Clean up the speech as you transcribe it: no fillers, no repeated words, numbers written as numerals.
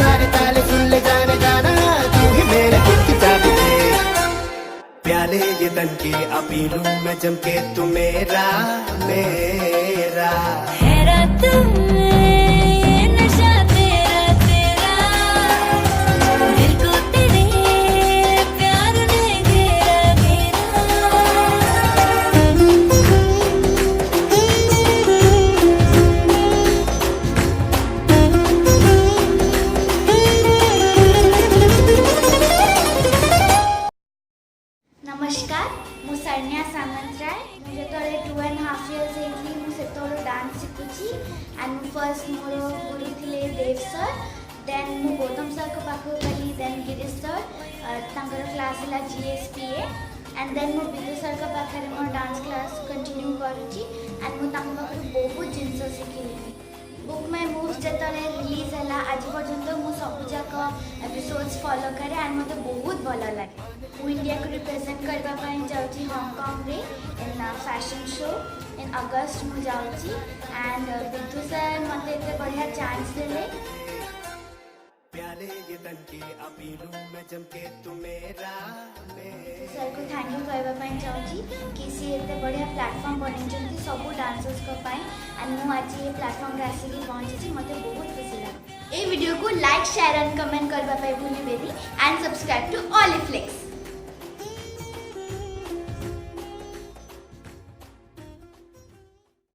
सारे ताले सुन ले जाने जाना, तू ही मेरे दिल की चाबी दे। प्याले ये तन के अभी लूं मैं जम के, तू मेरा मेरा है रात में नशा तेरा तेरा, दिल को तेरे प्यार ने घेरा घेरा। नमस्कार, मु सरन्या सामंतराय। मुझे तो 2.5 years होगी मुझे तो डांस शिखुची एंड फर्स्ट मोर गुरु थिले देव सर, देन मु गौतम सर को पाखु गली, देन गिरीश सर तांकर क्लास हला जीएसपीए एंड देन मु विदु सर को पाखरे मोर डांस क्लास कंटिन्यू करूची एंड मु तांकर पाखु बहुत जिंस शिखिली। बुक माय मूव्स जतले रिलीज हला आज पर्यंत मु सब जाक एपिसोड्स फॉलो करे एंड मते बहुत भल लागे। मु इंडिया को रिप्रेजेंट करबा पई जाउची हांगकांग रे इन फैशन शो इन अगस्त मु जाउची एंड विदु सर मते एते बढ़िया चांस देले। प्याले ये तन के अभी लूं मैं जम के, तू मेरा मेरा सर को थैंक यू कहबा पई जाउची कि सी एते बढ़िया प्लेटफॉर्म बनेचंती सब डांसर्स को पई एंड मु आज ये प्लेटफॉर्म रे आसी पहुंची मते बहुत खुशी लागो। ए वीडियो को लाइक शेयर एंड कमेंट करबा पई भूली बेनी एंड सब्सक्राइब टू ऑलिफ्लिक्स।